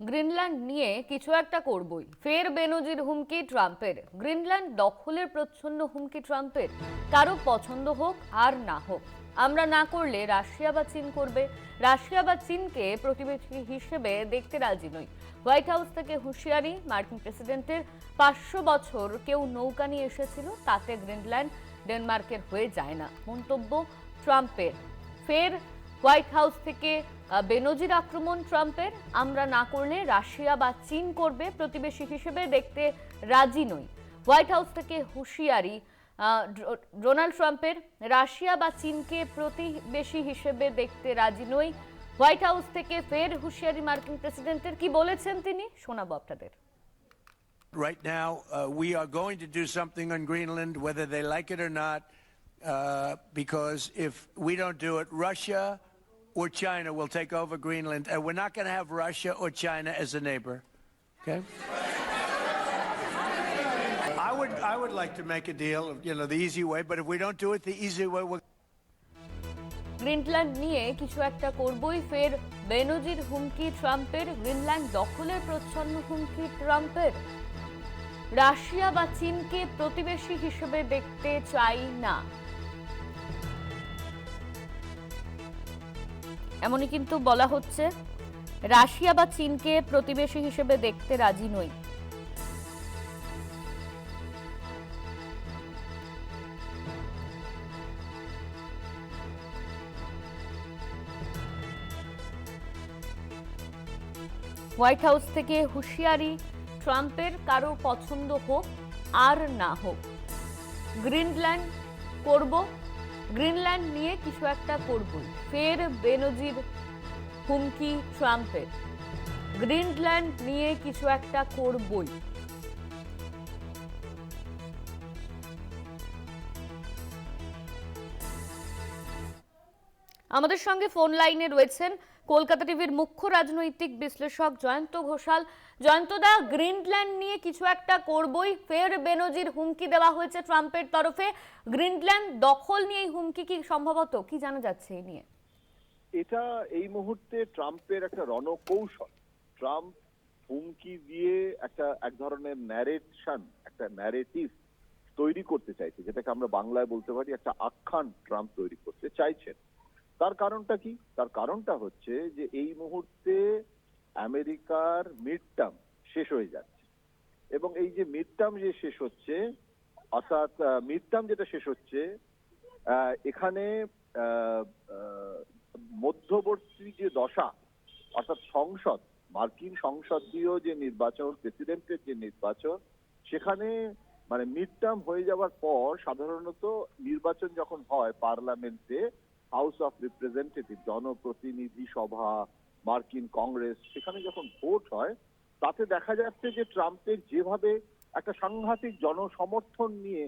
Greenland নিয়ে কিছু একটা করবই, ফের বেনজির হুমকি ট্রাম্পের। গ্রিনল্যান্ড দখলের প্রচ্ছন্ন হুমকি ট্রাম্পের। কারো পছন্দ হোক আর না হোক, আমরা না করলে রাশিয়া বা চীন করবে। রাশিয়া বা চীনকে প্রতিবেশী হিসেবে দেখতে রাজি নই। হোয়াইট হাউস থেকে হুঁশিয়ারি, মার্কিন প্রেসিডেন্টের 500 বছর কেউ নৌকা নিয়ে এসেছিল, তাতে গ্রিনল্যান্ড ডেনমার্কের হয়ে যায় না, মন্তব্য ট্রাম্পের। ফের হোয়াইট হাউস থেকে বেনজির আক্রমণ ট্রাম্পের। আমরা না করলে রাশিয়া বা চীন করবে, প্রতিবেশী হিসেবে দেখতে রাজি নই। হোয়াইট হাউস থেকে হুঁশিয়ারি ডোনাল্ড ট্রাম্পের, রাশিয়া বা চীনকে প্রতিবেশী হিসেবে দেখতে রাজি নই। হোয়াইট হাউস থেকে ফের হুঁশিয়ারি মার্কিন প্রেসিডেন্টের। কি বলেছেন তিনি, শোনাবো আপনাদের। Right now, we are going to do something on Greenland, whether they like it or not, because if we don't do it, Russia or China will take over Greenland, and we're not going to have Russia or China as a neighbor. Okay? I would like to make a deal, the easy way, but if we don't do it the easy way, we're Greenland নিয়ে কিছু একটা করবই, ফের বেনজির হুমকি ট্রাম্পের। Greenland দখলের প্রচ্ছন্ন হুমকি ট্রাম্পের। রাশিয়া বা চীনকে প্রতিবেশী হিসেবে দেখতে চাই না, এমনই কিন্তু বলা হচ্ছে। রাশিয়া বা চীনকে প্রতিবেশী হিসেবে দেখতে রাজি নই। হোয়াইট হাউস থেকে হুঁশিয়ারি ট্রাম্পের, কারো পছন্দ হোক আর না হোক, গ্রিনল্যান্ড করব, গ্রিনল্যান্ড নিয়ে কিছু একটা করবই। ফের বেনজির হুমকি ট্রাম্পের, গ্রিনল্যান্ড নিয়ে কিছু একটা করবই। আমাদের সঙ্গে ফোন লাইনে রয়েছেন কলকাতা টিভির মুখ্য রাজনৈতিক বিশ্লেষক জয়ন্ত ঘোষাল। জয়ন্তদা, গ্রিনল্যান্ড নিয়ে কিছু একটা করবই, ফের বেনজির হুমকি দেওয়া হয়েছে ট্রাম্পের তরফে। গ্রিনল্যান্ড দখল নিয়ে হুমকি কি সম্ভবত, কি জানা যাচ্ছে এই নিয়ে? এটা এই মুহূর্তে ট্রাম্পের একটা রণকৌশল। ট্রাম্প হুমকি দিয়ে এক ধরনের ন্যারেশন, একটা ন্যারেটিভ তৈরি করতে চাইছে, যেটাকে আমরা বাংলায় বলতে পারি একটা আখ্যান ট্রাম্প তৈরি করতে চাইছেন। তার কারণটা কি? তার কারণটা হচ্ছে যে এই মুহূর্তে আমেরিকার মিড টার্ম শেষ হয়ে যাচ্ছে, এবং এই যে মিড টার্ম যে শেষ হচ্ছে, অর্থাৎ মিড টার্ম যেটা শেষ হচ্ছে, এখানে মধ্যবর্তী যে দশা, অর্থাৎ সংসদ, মার্কিন সংসদীয় যে নির্বাচন, প্রেসিডেন্টের যে নির্বাচন, সেখানে মানে মিড টার্ম হয়ে যাওয়ার পর সাধারণত নির্বাচন যখন হয় পার্লামেন্টে, হাউস অফ রিপ্রেজেন্টেটিভ, জনপ্রতিনিধি সভা, মার্কিন কংগ্রেস, সেখানে যখন ভোট হয়, তাতে দেখা যাচ্ছে যে ট্রাম্পের যেভাবে একটা সাংঘাতিক জনসমর্থন নিয়ে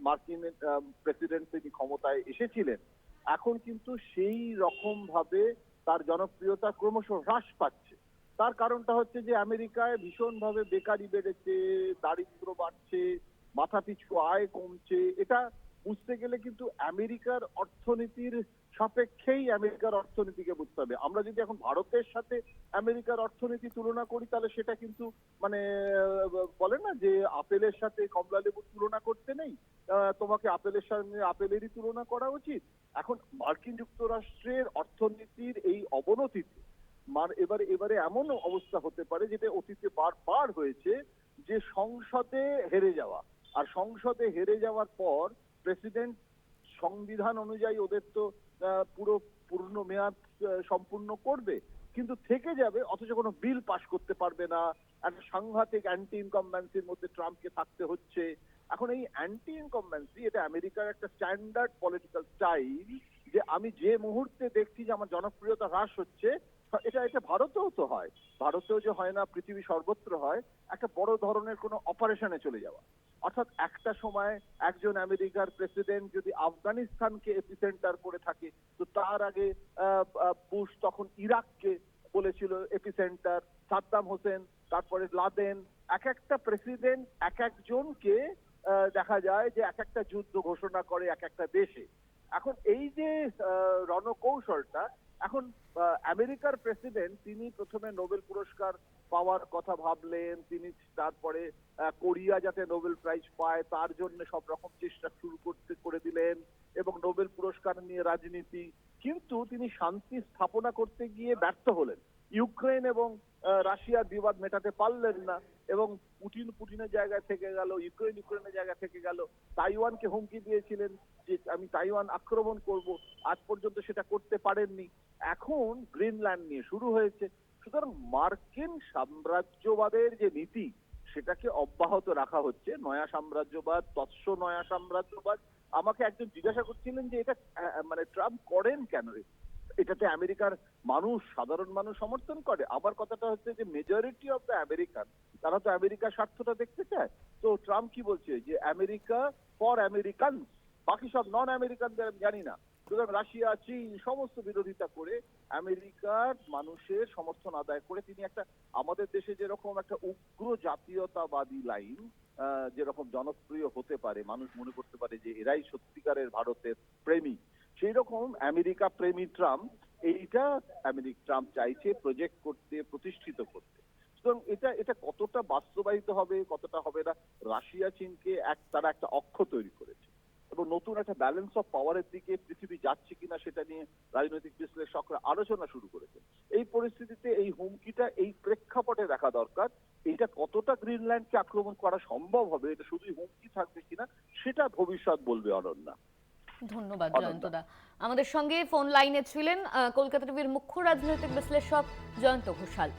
মার্কিন প্রেসিডেন্ট তিনি ক্ষমতায় এসেছিলেন, এখন কিন্তু সেই রকম ভাবে তার জনপ্রিয়তা ক্রমশ হ্রাস পাচ্ছে। তার কারণটা হচ্ছে যে আমেরিকায় ভীষণভাবে বেকারি বেড়েছে, দারিদ্র্য বাড়ছে, মাথাপিছু আয় কমছে। এটা বুঝতে গেলে কিন্তু আমেরিকার অর্থনীতির সাপেক্ষেই আমেরিকার অর্থনীতিকে বুঝতে হবে। আমরা যদি এখন ভারতের সাথে আমেরিকার অর্থনীতি তুলনা করি, তাহলে সেটা কিন্তু মানে বলে না যে আপেলের সাথে কমলা লেবুর তুলনা করতে নেই, তোমাকে আপেলের সঙ্গে আপেলেরই তুলনা করা উচিত। এখন মার্কিন যুক্তরাষ্ট্রের অর্থনীতির এই অবনতিতে এবারে এমন অবস্থা হতে পারে, যেটা অতীতে বারবার হয়েছে, যে সংসদে হেরে যাওয়া। আর সংসদে হেরে যাওয়ার পর প্রেসিডেন্ট সংবিধান অনুযায়ী ওদের তো পুরো পূর্ণ মেয়াদ সম্পূর্ণ করবে, কিন্তু থেকে যাবে, অথচ কোনো বিল পাস করতে পারবে না। একটা সাংঘাতিক অ্যান্টি ইনকামবেন্সির মধ্যে ট্রাম্পকে থাকতে হচ্ছে। এখন এই অ্যান্টি ইনকামবেন্সি, এটা আমেরিকার একটা স্ট্যান্ডার্ড পলিটিক্যাল স্টাইল, যে আমি যে মুহূর্তে দেখছি যে আমার জনপ্রিয়তা হ্রাস হচ্ছে, এটা ভারতেও তো হয়। ভারতেও যে হয় না, পৃথিবী সর্বত্র হয়, একটা বড় ধরনের কোনো অপারেশনে চলে যাওয়া। অর্থাৎ একটা সময় একজন আমেরিকার প্রেসিডেন্ট যদি আফগানিস্তানকে এপিসেন্টার করে থাকে, তো তার আগে বুশ তখন ইরাককে বলেছিল এপিসেন্টার, সাদ্দাম হোসেন, তারপরে লাদেন। এক একটা প্রেসিডেন্ট এক একজনকে দেখা যায় যে এক একটা যুদ্ধ ঘোষণা করে এক একটা দেশে। এখন এই যে রণকৌশলটা, এখন আমেরিকার প্রেসিডেন্ট তিনি প্রথমে নোবেল পুরস্কার পাওয়ার কথা ভাবলেন, তিনি তারপরে কোরিয়া যাতে নোবেল প্রাইজ পায় তার জন্য সব রকম চেষ্টা শুরু করে দিলেন এবং নোবেল পুরস্কার নিয়ে রাজনীতি, কিন্তু তিনি শান্তি স্থাপনা করতে গিয়ে ব্যর্থ হলেন। ইউক্রেন এবং রাশিয়ার বিবাদ মেটাতে পারলেন না এবং পুটিনের জায়গায় থেকে গেল, ইউক্রেনের জায়গা থেকে গেল। তাইওয়ানকে হুমকি দিয়েছিলেন যে আমি তাইওয়ান আক্রমণ করব, আজ পর্যন্ত সেটা করতে পারেননি। এখন গ্রিনল্যান্ড নিয়ে শুরু হয়েছে। সুতরাং মার্কিন সাম্রাজ্যবাদের যে নীতি সেটাকে অব্যাহত রাখা হচ্ছে। নয়া সাম্রাজ্যবাদ, তৎস নয়া সাম্রাজ্যবাদ। আমাকে একজন জিজ্ঞাসা করছিলেন যে এটা মানে ট্রাম্প করেন কেন, এটাতে আমেরিকার মানুষ, সাধারণ মানুষ সমর্থন করে। আমার কথাটা হচ্ছে যে মেজরিটি অফ দ্য আমেরিকান, তারা তো আমেরিকার স্বার্থটা দেখতে চায়। তো ট্রাম্প কি বলছে যে আমেরিকা ফর আমেরিকান, বাকি সব নন আমেরিকানদের আমি জানি না। সুতরাং রাশিয়া, চীন সমস্ত বিরোধিতা করে আমেরিকার মানুষের সমর্থন আদায় করে তিনি একটা, আমাদের দেশে যেরকম একটা উগ্র জাতীয়তাবাদী লাইন যেরকম জনপ্রিয় হতে পারে, মানুষ মনে করতে পারে যে এরাই সত্যিকারের ভারতের প্রেমী, সেই রকম আমেরিকা প্রেমী ট্রাম্প, এইটা ট্রাম্প চাইছে প্রজেক্ট করতে, প্রতিষ্ঠিত করতে। সুতরাং এটা কতটা বাস্তবায়িত হবে, কতটা হবে না, রাশিয়া চীনকে তারা একটা অক্ষ তৈরি করেছে এবং নতুন একটা ব্যালেন্স অফ পাওয়ারের দিকে পৃথিবী যাচ্ছে কিনা সেটা নিয়ে রাজনৈতিক বিশ্লেষকরা আলোচনা শুরু করেছে। এই পরিস্থিতিতে এই হুমকিটা এই প্রেক্ষাপটে দেখা দরকার। এটা কতটা গ্রিনল্যান্ডকে আক্রমণ করা সম্ভব হবে, এটা শুধুই হুমকি থাকবে কিনা সেটা ভবিষ্যৎ বলবে। অনন্যা, ধন্যবাদ জয়ন্তদা। আমাদের সঙ্গে ফোন লাইনে ছিলেন কলকাতা টিভির মুখ্য রাজনৈতিক বিশ্লেষক জয়ন্ত ঘোষাল।